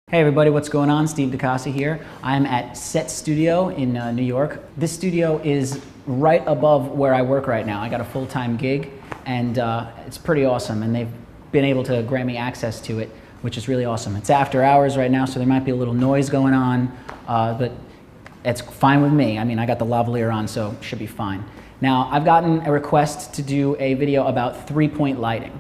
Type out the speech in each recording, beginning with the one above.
Hey everybody, what's going on? Steve DeCasi here. I'm at Set Studio in New York. This studio is right above where I work right now. I got a full-time gig and it's pretty awesome, and they've been able to grant me access to it, which is really awesome. It's after hours right now, so there might be a little noise going on, but it's fine with me. I mean, I got the lavalier on, so it should be fine. Now, I've gotten a request to do a video about three-point lighting.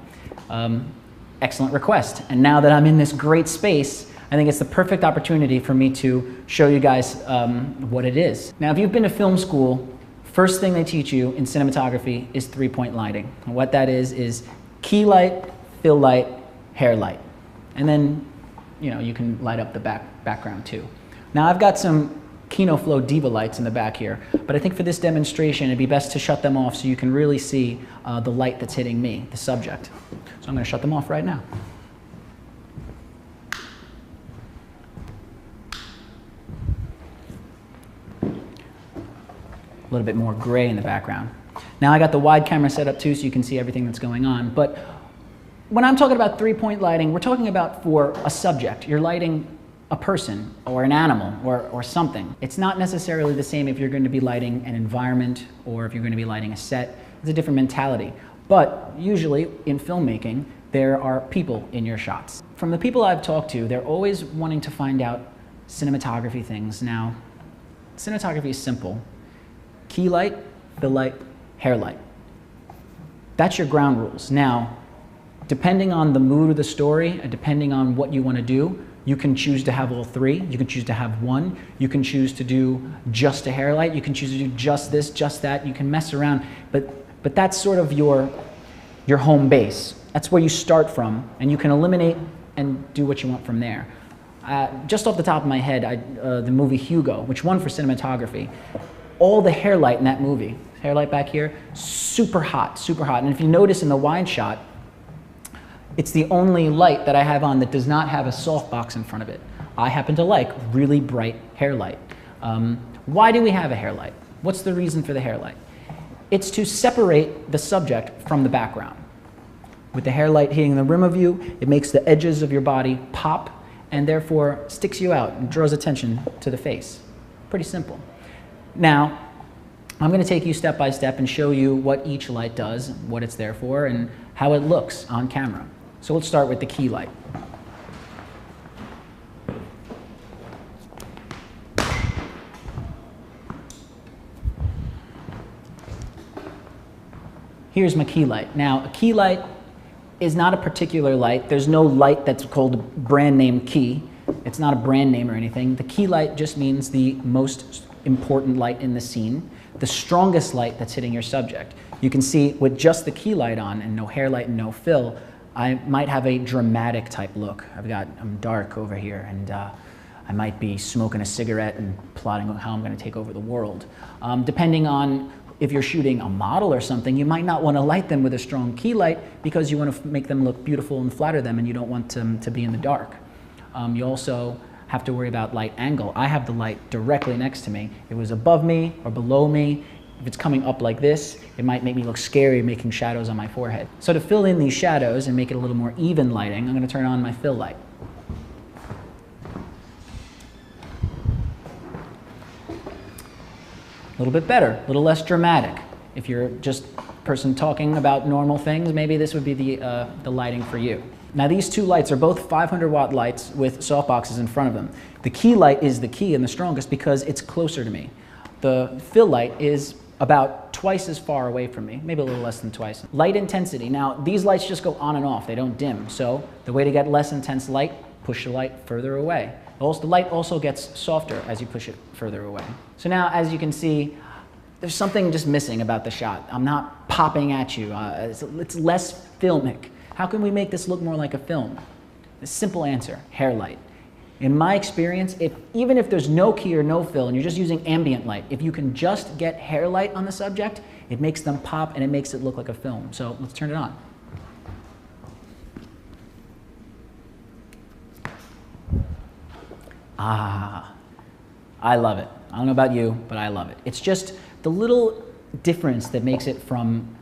Excellent request. And now that I'm in this great space, I think it's the perfect opportunity for me to show you guys what it is. Now, if you've been to film school, first thing they teach you in cinematography is three-point lighting. And what that is key light, fill light, hair light. And then, you can light up the background too. Now, I've got some KinoFlow Diva lights in the back here, but I think for this demonstration, it'd be best to shut them off so you can really see the light that's hitting me, the subject. So I'm gonna shut them off right now. A little bit more gray in the background. Now I got the wide camera set up too, so you can see everything that's going on. But when I'm talking about three-point lighting, we're talking about for a subject. You're lighting a person or an animal or something. It's not necessarily the same if you're going to be lighting an environment or if you're going to be lighting a set. It's a different mentality. But usually in filmmaking, there are people in your shots. From the people I've talked to, they're always wanting to find out cinematography things. Now, cinematography is simple. Key light, fill light, hair light. That's your ground rules. Now, depending on the mood of the story and depending on what you want to do, you can choose to have all three. You can choose to have one. You can choose to do just a hair light. You can choose to do just this, just that. You can mess around, but that's sort of your home base. That's where you start from, and you can eliminate and do what you want from there. Just off the top of my head, the movie Hugo, which won for cinematography, all the hair light in that movie, hair light back here, super hot, super hot. And if you notice in the wide shot, it's the only light that I have on that does not have a softbox in front of it. I happen to like really bright hair light. Why do we have a hair light? What's the reason for the hair light? It's to separate the subject from the background. With the hair light hitting the rim of you, it makes the edges of your body pop and therefore sticks you out and draws attention to the face. Pretty simple. Now, I'm going to take you step by step and show you what each light does, what it's there for, and how it looks on camera. So let's start with the key light. Here's my key light. Now, a key light is not a particular light. There's no light that's called a brand name key. It's not a brand name or anything. The key light just means the most important light in the scene, the strongest light that's hitting your subject. You can see with just the key light on and no hair light and no fill, I might have a dramatic type look. I'm dark over here, and I might be smoking a cigarette and plotting how I'm going to take over the world. Depending on if you're shooting a model or something, you might not want to light them with a strong key light because you want to make them look beautiful and flatter them, and you don't want them to be in the dark. You also have to worry about light angle. I have the light directly next to me. If it was above me or below me, if it's coming up like this, it might make me look scary making shadows on my forehead. So to fill in these shadows and make it a little more even lighting, I'm going to turn on my fill light. A little bit better, a little less dramatic. If you're just a person talking about normal things, maybe this would be the lighting for you. Now, these two lights are both 500-watt lights with softboxes in front of them. The key light is the key and the strongest because it's closer to me. The fill light is about twice as far away from me, maybe a little less than twice. Light intensity. Now, these lights just go on and off. They don't dim. So the way to get less intense light, push the light further away. Also, the light also gets softer as you push it further away. So now, as you can see, there's something just missing about the shot. I'm not popping at you. It's less filmic. How can we make this look more like a film? The simple answer, hair light. In my experience, even if there's no key or no fill and you're just using ambient light, if you can just get hair light on the subject, it makes them pop and it makes it look like a film. So let's turn it on. I love it. I don't know about you, but I love it. It's just the little difference that makes it from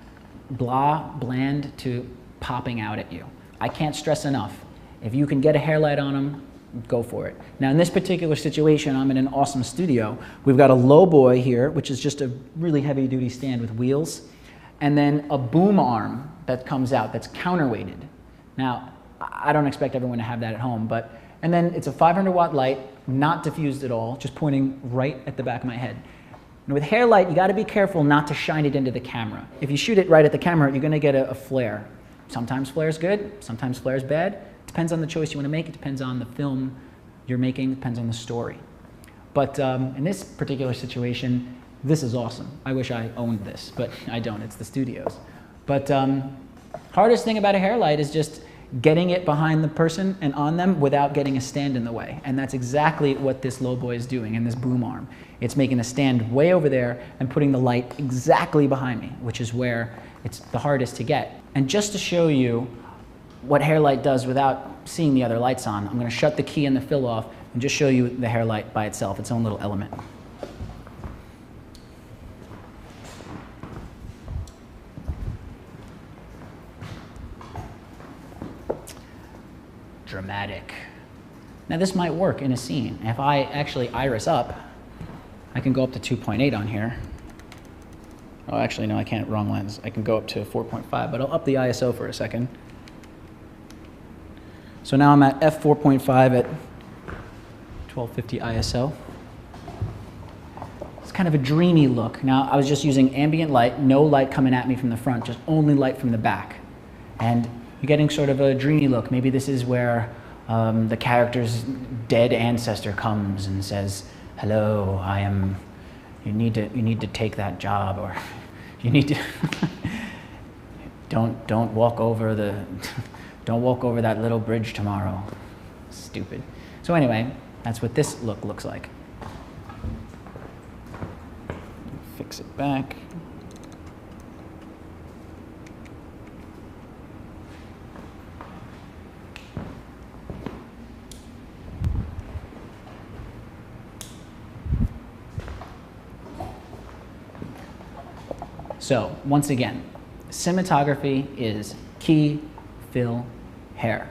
bland to popping out at you. I can't stress enough. If you can get a hair light on them, go for it. Now in this particular situation, I'm in an awesome studio. We've got a low boy here, which is just a really heavy duty stand with wheels, and then a boom arm that comes out that's counterweighted. Now, I don't expect everyone to have that at home, and then it's a 500 watt light, not diffused at all, just pointing right at the back of my head. And with hair light, you gotta be careful not to shine it into the camera. If you shoot it right at the camera, you're gonna get a flare. Sometimes flare's good, sometimes flare's bad. It depends on the choice you wanna make, it depends on the film you're making, it depends on the story. But in this particular situation, this is awesome. I wish I owned this, but I don't, it's the studio's. But hardest thing about a hair light is just getting it behind the person and on them without getting a stand in the way. And that's exactly what this low boy is doing in this boom arm. It's making a stand way over there and putting the light exactly behind me, which is where it's the hardest to get. And just to show you what hair light does without seeing the other lights on, I'm gonna shut the key and the fill off and just show you the hair light by itself, its own little element. Dramatic. Now this might work in a scene. If I actually iris up, I can go up to 2.8 on here. Oh, actually, no, I can't, wrong lens. I can go up to 4.5, but I'll up the ISO for a second. So now I'm at f4.5 at 1250 ISO. It's kind of a dreamy look. Now, I was just using ambient light, no light coming at me from the front, just only light from the back. And you're getting sort of a dreamy look. Maybe this is where the character's dead ancestor comes and says, "Hello, I am. You need to take that job, or you need to don't walk over that little bridge tomorrow." Stupid. So anyway, that's what this look looks like. Fix it back. So once again, cinematography is key, fill, hair.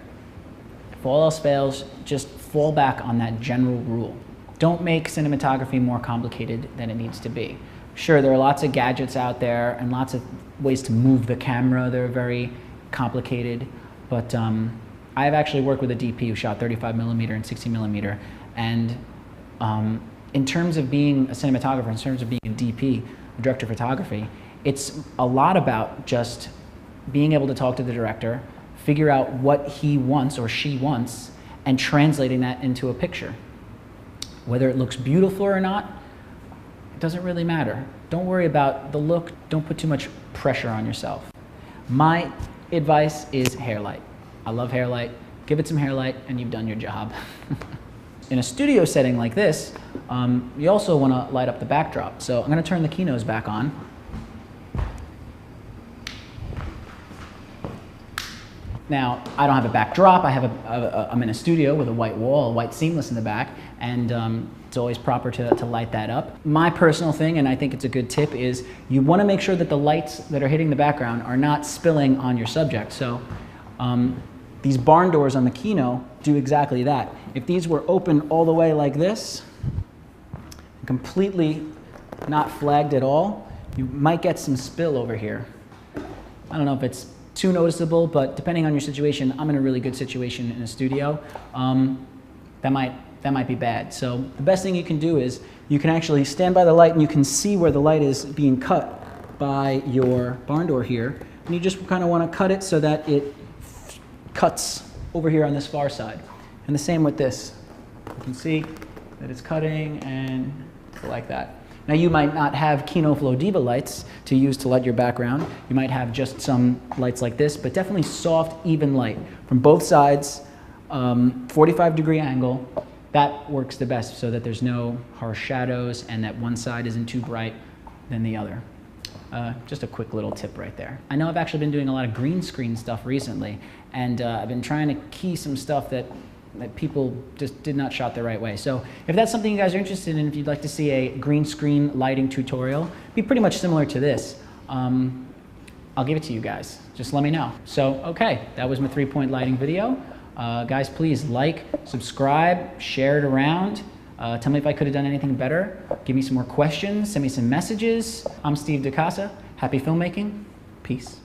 If all else fails, just fall back on that general rule. Don't make cinematography more complicated than it needs to be. Sure, there are lots of gadgets out there and lots of ways to move the camera. They're very complicated, but I've actually worked with a DP who shot 35mm and 60mm, and in terms of being a cinematographer, in terms of being a DP, a director of photography, it's a lot about just being able to talk to the director, figure out what he wants or she wants, and translating that into a picture. Whether it looks beautiful or not, it doesn't really matter. Don't worry about the look. Don't put too much pressure on yourself. My advice is hair light. I love hair light. Give it some hair light and you've done your job. In a studio setting like this, you also want to light up the backdrop. So I'm going to turn the keynotes back on. Now, I don't have a backdrop. I'm in a studio with a white wall, a white seamless in the back, and it's always proper to light that up. My personal thing, and I think it's a good tip, is you want to make sure that the lights that are hitting the background are not spilling on your subject. So these barn doors on the Kino do exactly that. If these were open all the way like this, completely not flagged at all, you might get some spill over here. I don't know if it's too noticeable, but depending on your situation, I'm in a really good situation in a studio, that might be bad. So the best thing you can do is you can actually stand by the light and you can see where the light is being cut by your barn door here, and you just kind of want to cut it so that it cuts over here on this far side. And the same with this. You can see that it's cutting and like that. Now you might not have Kino Flow Diva lights to use to light your background. You might have just some lights like this, but definitely soft, even light from both sides, 45-degree angle. That works the best so that there's no harsh shadows and that one side isn't too bright than the other. Just a quick little tip right there. I know I've actually been doing a lot of green screen stuff recently, and I've been trying to key some stuff that people just did not shot the right way. So if that's something you guys are interested in, if you'd like to see a green screen lighting tutorial, be pretty much similar to this, I'll give it to you guys. Just let me know. So, okay, that was my 3-point lighting video. Guys, please like, subscribe, share it around. Tell me if I could have done anything better. Give me some more questions, send me some messages. I'm Steve DeCasa. Happy filmmaking. Peace.